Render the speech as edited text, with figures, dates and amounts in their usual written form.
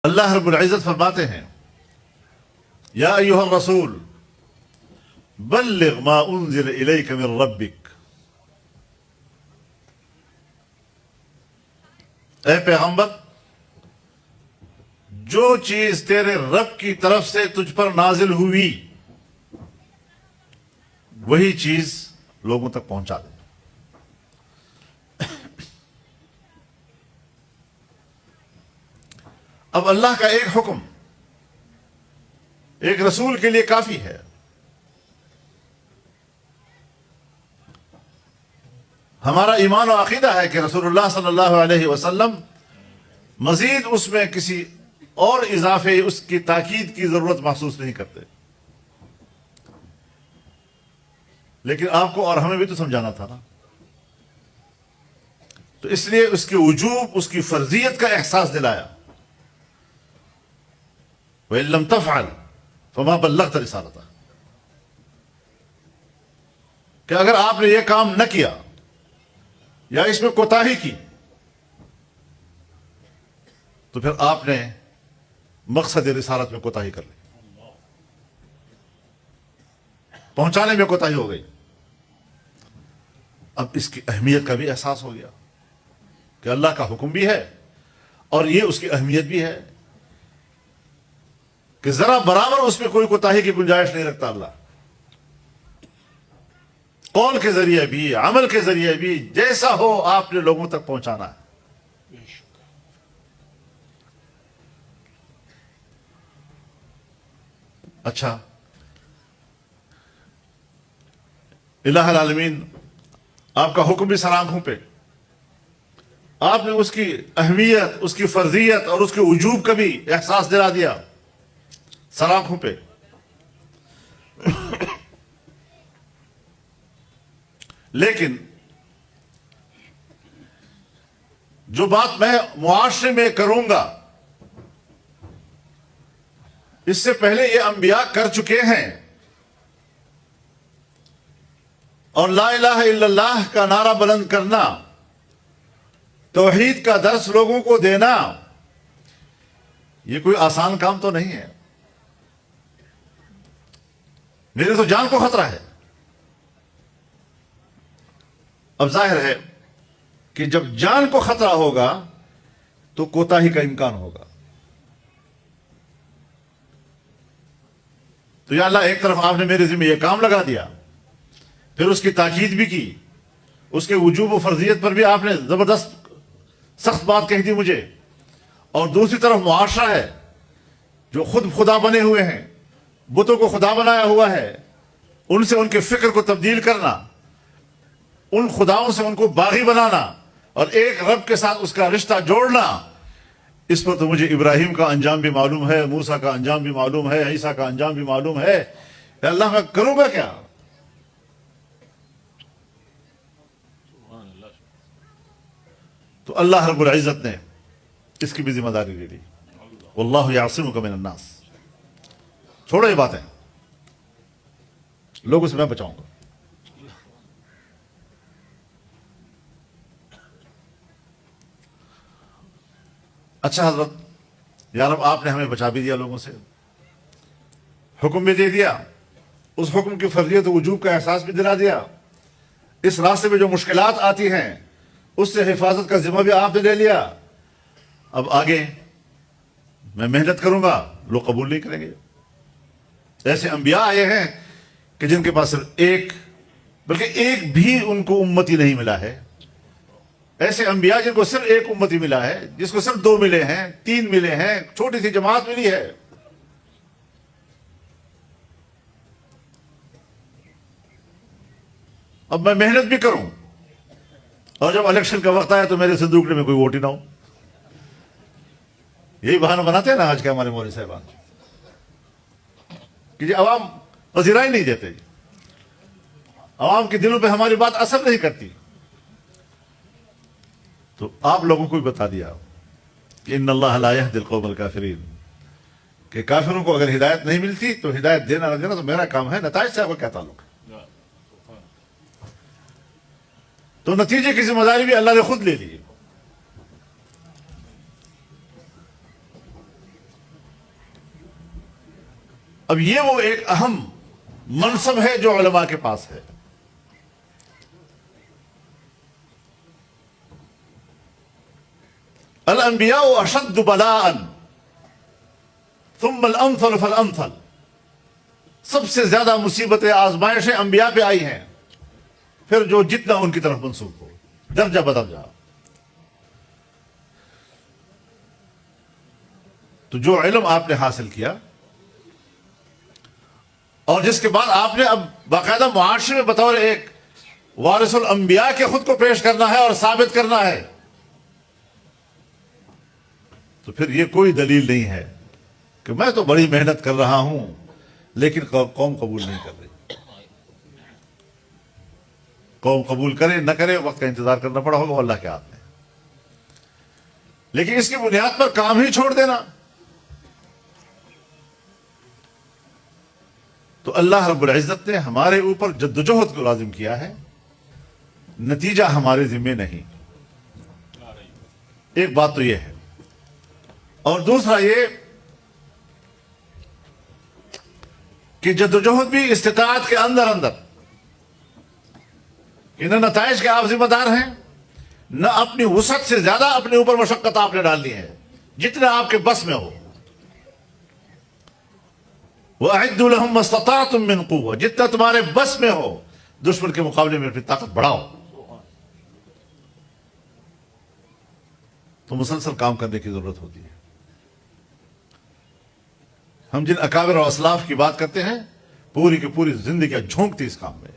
اللہ رب العزت فرماتے ہیں یا ایھا الرسول بلغ ما انزل الیک من ربک، اے پیغمبر جو چیز تیرے رب کی طرف سے تجھ پر نازل ہوئی وہی چیز لوگوں تک پہنچا دے۔ اب اللہ کا ایک حکم ایک رسول کے لیے کافی ہے۔ ہمارا ایمان و عقیدہ ہے کہ رسول اللہ صلی اللہ علیہ وسلم مزید اس میں کسی اور اضافے اس کی تاکید کی ضرورت محسوس نہیں کرتے، لیکن آپ کو اور ہمیں بھی تو سمجھانا تھا نا، تو اس لیے اس کے وجوب، اس کی فرضیت کا احساس دلایا۔ وَإِن لَّمْ تَفْعَلْ فَمَا بَلَّغْتَ رِسَالَتَهُ، کہ اگر آپ نے یہ کام نہ کیا یا اس میں کوتاہی کی تو پھر آپ نے مقصد رسالت میں کوتاہی کر لی، پہنچانے میں کوتاہی ہو گئی۔ اب اس کی اہمیت کا بھی احساس ہو گیا کہ اللہ کا حکم بھی ہے اور یہ اس کی اہمیت بھی ہے کہ ذرا برابر اس میں کوئی کوتاہی کی گنجائش نہیں رکھتا اللہ۔ قول کے ذریعے بھی، عمل کے ذریعے بھی، جیسا ہو آپ نے لوگوں تک پہنچانا ہے۔ اچھا، الہ العالمین آپ کا حکم بھی سر آنکھوں پہ، آپ نے اس کی اہمیت، اس کی فرضیت اور اس کے وجوب کا بھی احساس دلا دیا سر آنکھوں پہ۔ لیکن جو بات میں معاشرے میں کروں گا اس سے پہلے یہ انبیاء کر چکے ہیں، اور لا الہ الا اللہ کا نعرہ بلند کرنا، توحید کا درس لوگوں کو دینا، یہ کوئی آسان کام تو نہیں ہے۔ میرے تو جان کو خطرہ ہے۔ اب ظاہر ہے کہ جب جان کو خطرہ ہوگا تو کوتاہی کا امکان ہوگا۔ تو یا اللہ، ایک طرف آپ نے میرے ذمہ یہ کام لگا دیا، پھر اس کی تاکید بھی کی، اس کے وجوب و فرضیت پر بھی آپ نے زبردست سخت بات کہہ دی مجھے، اور دوسری طرف معاشرہ ہے جو خود خدا بنے ہوئے ہیں، بتوں کو خدا بنایا ہوا ہے، ان سے ان کے فکر کو تبدیل کرنا، ان خداؤں سے ان کو باغی بنانا اور ایک رب کے ساتھ اس کا رشتہ جوڑنا، اس پر تو مجھے ابراہیم کا انجام بھی معلوم ہے، موسیٰ کا انجام بھی معلوم ہے، عیسیٰ کا انجام بھی معلوم ہے۔ کہ اللہ میں کروں گا کیا؟ تو اللہ رب العزت نے اس کی بھی ذمہ داری لے لی۔ واللہ یعصمک من الناس، چھوڑو یہ باتیں، لوگوں سے میں بچاؤں گا۔ اچھا حضرت، یا رب آپ نے ہمیں بچا بھی دیا لوگوں سے، حکم بھی دے دیا، اس حکم کی فرضیت و وجوب کا احساس بھی دلا دیا، اس راستے میں جو مشکلات آتی ہیں اس سے حفاظت کا ذمہ بھی آپ نے لے لیا۔ اب آگے میں محنت کروں گا، لوگ قبول نہیں کریں گے۔ ایسے انبیاء آئے ہیں کہ جن کے پاس صرف ایک، بلکہ ایک بھی ان کو امتی نہیں ملا ہے۔ ایسے انبیاء جن کو صرف ایک امتی ملا ہے، جس کو صرف 2 ملے ہیں، 3 ملے ہیں، چھوٹی سی جماعت ملی ہے۔ اب میں محنت بھی کروں اور جب الیکشن کا وقت آیا تو میرے صندوقے میں کوئی ووٹ ہی نہ ہو۔ یہی بہانہ بناتے ہیں نا آج کے ہمارے مولوی صاحبان کہ جی عوام وزیرائی نہیں دیتے، عوام کے دلوں پہ ہماری بات اثر نہیں کرتی۔ تو آپ لوگوں کو بھی بتا دیا کہ ان اللہ لا یہدی القوم الکافرین، کہ کافروں کو اگر ہدایت نہیں ملتی تو ہدایت دینا نہ دینا تو میرا کام ہے، نتائج سے آپ کا کیا تعلق ہے؟ تو نتیجے کی ذمہ داری بھی اللہ نے خود لے لی۔ اب یہ وہ ایک اہم منصب ہے جو علماء کے پاس ہے. الانبیاء اشد بلاء ثم الامثل فالامثل. سب سے زیادہ مصیبتیں آزمائشیں انبیاء پہ آئی ہیں، پھر جو جتنا ان کی طرف منسوب ہو، درجہ بدرجہ. تو جو علم آپ نے حاصل کیا اور جس کے بعد آپ نے اب باقاعدہ معاشرے میں بطور ایک وارث الانبیاء کے خود کو پیش کرنا ہے اور ثابت کرنا ہے، تو پھر یہ کوئی دلیل نہیں ہے کہ میں تو بڑی محنت کر رہا ہوں لیکن قوم قبول نہیں کر رہی. قوم قبول کرے نہ کرے وقت کا انتظار کرنا پڑا ہوگا، اللہ کے ہاتھ میں. لیکن اس کی بنیاد پر کام ہی چھوڑ دینا، تو اللہ رب العزت نے ہمارے اوپر جدوجہد کو لازم کیا ہے، نتیجہ ہمارے ذمے نہیں. ایک بات تو یہ ہے، اور دوسرا یہ کہ جدوجہد بھی استطاعت کے اندر کہ نہ نتائج کے آپ ذمہ دار ہیں، نہ اپنی وسعت سے زیادہ اپنے اوپر مشقت آپ نے ڈالنی ہے، جتنا آپ کے بس میں ہو. وَأَعِدُّوا لَهُم مَّا اسْتَطَعْتُم مِّن قُوَّةٍ. جتنا تمہارے بس میں ہو دشمن کے مقابلے میں اپنی طاقت بڑھاؤ. تو مسلسل کام کرنے کی ضرورت ہوتی ہے. ہم جن اکابر اور اسلاف کی بات کرتے ہیں، پوری کی پوری زندگیاں جھونکتی اس کام میں.